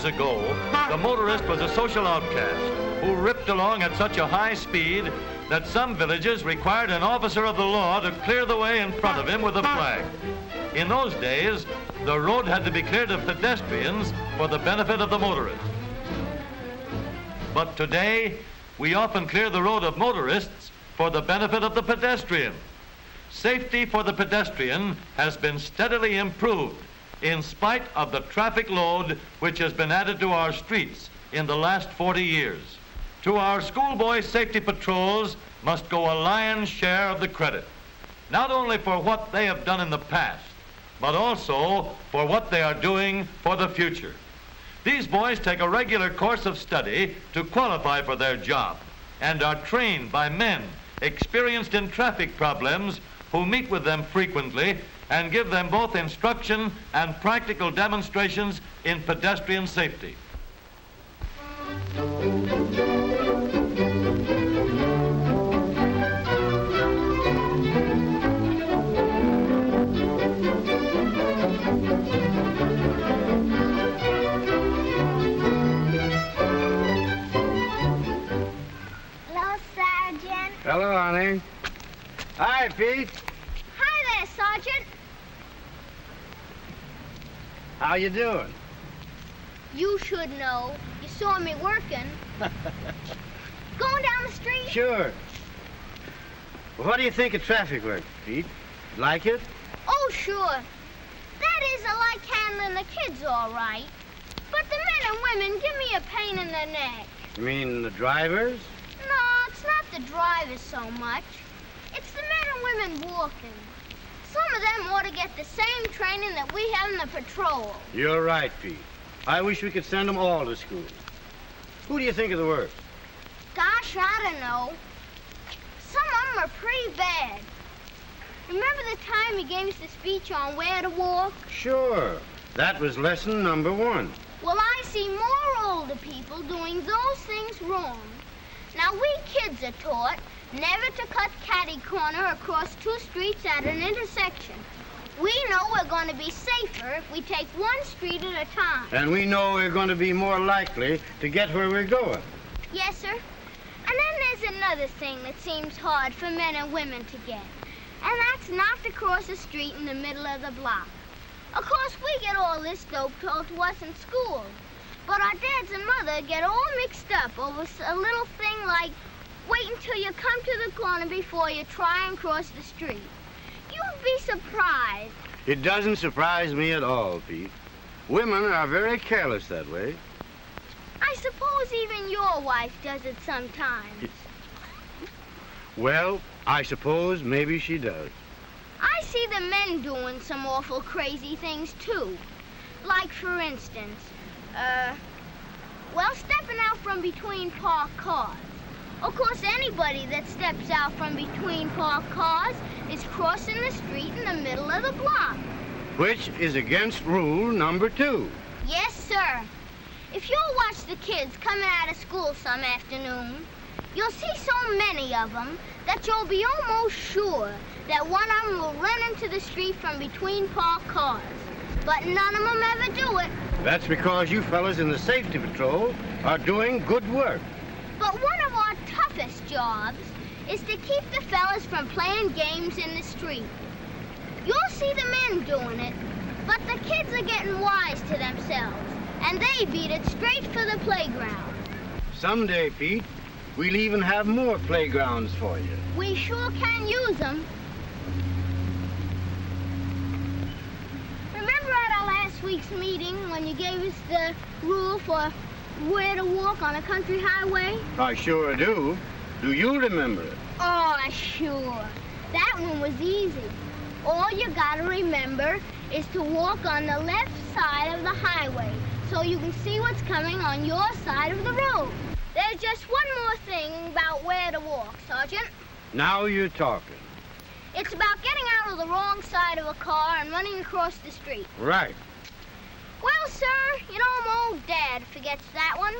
years ago, the motorist was a social outcast who ripped along at such a high speed that some villages required an officer of the law to clear the way in front of him with a flag. In those days, the road had to be cleared of pedestrians for the benefit of the motorist. But today, we often clear the road of motorists for the benefit of the pedestrian. Safety for the pedestrian has been steadily improved in spite of the traffic load which has been added to our streets in the last 40 years. To our schoolboy safety patrols must go a lion's share of the credit, not only for what they have done in the past, but also for what they are doing for the future. These boys take a regular course of study to qualify for their job and are trained by men experienced in traffic problems who meet with them frequently and give them both instruction and practical demonstrations in pedestrian safety. Hello, honey. Hi, Pete. Hi there, Sergeant. How you doing? You should know. You saw me working. Going down the street? Sure. Well, what do you think of traffic work, Pete? Like it? Oh, sure. That is, I like handling the kids all right. But the men and women give me a pain in the neck. You mean the drivers? No, it's not the drivers so much. It's the men and women walking. Some of them ought to get the same training that we have in the patrol. You're right, Pete. I wish we could send them all to school. Who do you think are the worst? Gosh, I don't know. Some of them are pretty bad. Remember the time he gave us the speech on where to walk? Sure. That was lesson number 1. Well, I see more older people doing those things wrong. Now, we kids are taught never to cut catty-corner across 2 streets at an intersection. We know we're going to be safer if we take 1 street at a time. And we know we're going to be more likely to get where we're going. Yes, sir. And then there's another thing that seems hard for men and women to get. And that's not to cross a street in the middle of the block. Of course, we get all this dope told to us in school. But our dads and mother get all mixed up over a little thing like wait until you come to the corner before you try and cross the street. You'd be surprised. It doesn't surprise me at all, Pete. Women are very careless that way. I suppose even your wife does it sometimes. Well, I suppose maybe she does. I see the men doing some awful crazy things, too. Like, for instance, well, stepping out from between parked cars. Of course, anybody that steps out from between parked cars is crossing the street in the middle of the block. Which is against rule number 2. Yes, sir. If you'll watch the kids coming out of school some afternoon, you'll see so many of them that you'll be almost sure that one of them will run into the street from between parked cars. But none of them ever do it. That's because you fellas in the safety patrol are doing good work. But one of our toughest jobs is to keep the fellas from playing games in the street. You'll see the men doing it, but the kids are getting wise to themselves, and they beat it straight for the playground. Someday, Pete, we'll even have more playgrounds for you. We sure can use them. Remember at our last week's meeting when you gave us the rule for where to walk on a country highway? I sure do. Do you remember it? Oh, sure. That one was easy. All you gotta remember is to walk on the left side of the highway so you can see what's coming on your side of the road. There's just one more thing about where to walk, Sergeant. Now you're talking. It's about getting out of the wrong side of a car and running across the street. Right. Well, sir, you know my old dad forgets that one.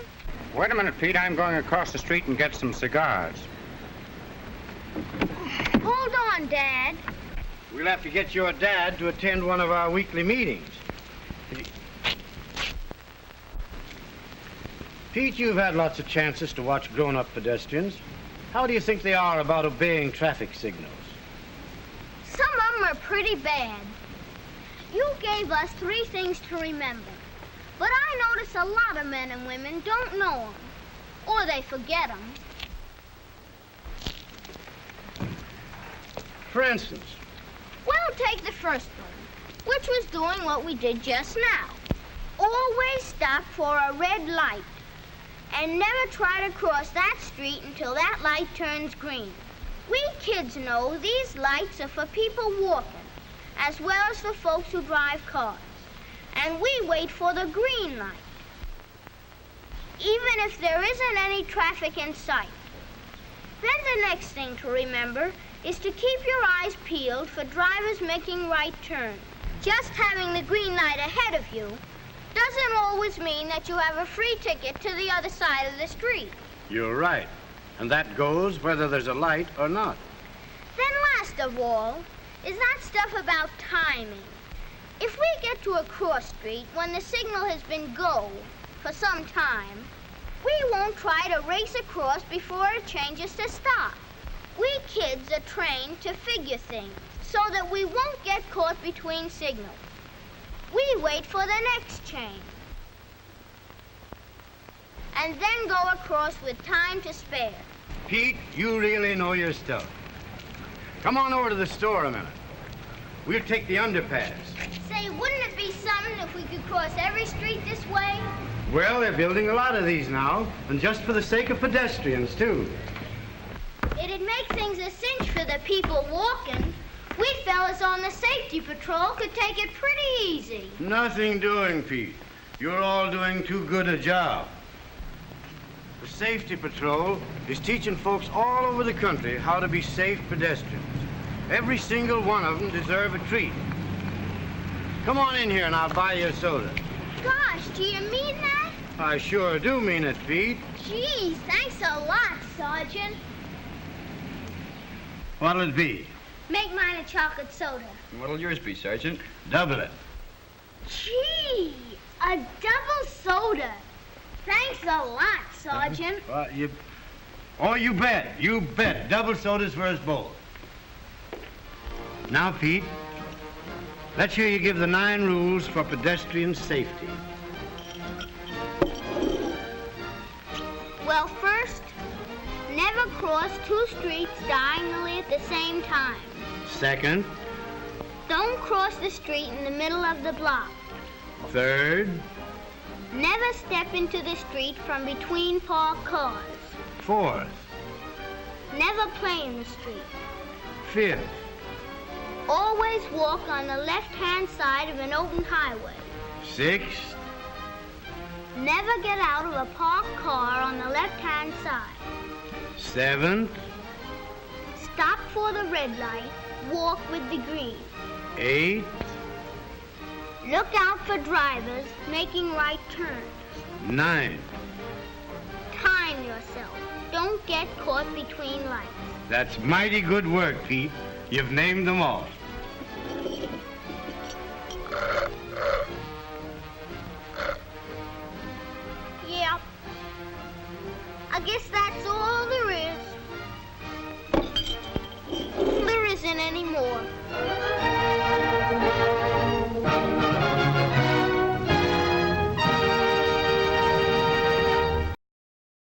Wait a minute, Pete. I'm going across the street and get some cigars. Hold on, Dad. We'll have to get your dad to attend one of our weekly meetings. Pete, you've had lots of chances to watch grown-up pedestrians. How do you think they are about obeying traffic signals? Some of them are pretty bad. You gave us 3 things to remember. But I notice a lot of men and women don't know them. Or they forget them. For instance? Well, take the first one, which was doing what we did just now. Always stop for a red light. And never try to cross that street until that light turns green. We kids know these lights are for people walking, as well as for folks who drive cars. And we wait for the green light, even if there isn't any traffic in sight. Then the next thing to remember is to keep your eyes peeled for drivers making right turns. Just having the green light ahead of you doesn't always mean that you have a free ticket to the other side of the street. You're right. And that goes whether there's a light or not. Then last of all is that stuff about timing. If we get to a cross street when the signal has been go for some time, we won't try to race across before it changes to stop. We kids are trained to figure things so that we won't get caught between signals. We wait for the next change and then go across with time to spare. Pete, you really know your stuff. Come on over to the store a minute. We'll take the underpass. Say, wouldn't it be something if we could cross every street this way? Well, they're building a lot of these now, and just for the sake of pedestrians, too. It'd make things a cinch for the people walking. We fellas on the safety patrol could take it pretty easy. Nothing doing, Pete. You're all doing too good a job. The safety patrol is teaching folks all over the country how to be safe pedestrians. Every single one of them deserve a treat. Come on in here and I'll buy you a soda. Gosh, do you mean that? I sure do mean it, Pete. Geez, thanks a lot, Sergeant. What'll it be? Make mine a chocolate soda. What'll yours be, Sergeant? Double it. Gee, a double soda. Thanks a lot, Sergeant. Oh, you bet. You bet. Double sodas for us both. Now, Pete, let's hear you give the 9 rules for pedestrian safety. Well, first, never cross 2 streets diagonally at the same time. Second. Don't cross the street in the middle of the block. Third. Never step into the street from between parked cars. Fourth. Never play in the street. Fifth. Always walk on the left-hand side of an open highway. Sixth. Never get out of a parked car on the left-hand side. Seventh. Stop for the red light. Walk with the green. Eighth. Look out for drivers making right turns. Ninth. Time yourself. Don't get caught between lights. That's mighty good work, Pete. You've named them all.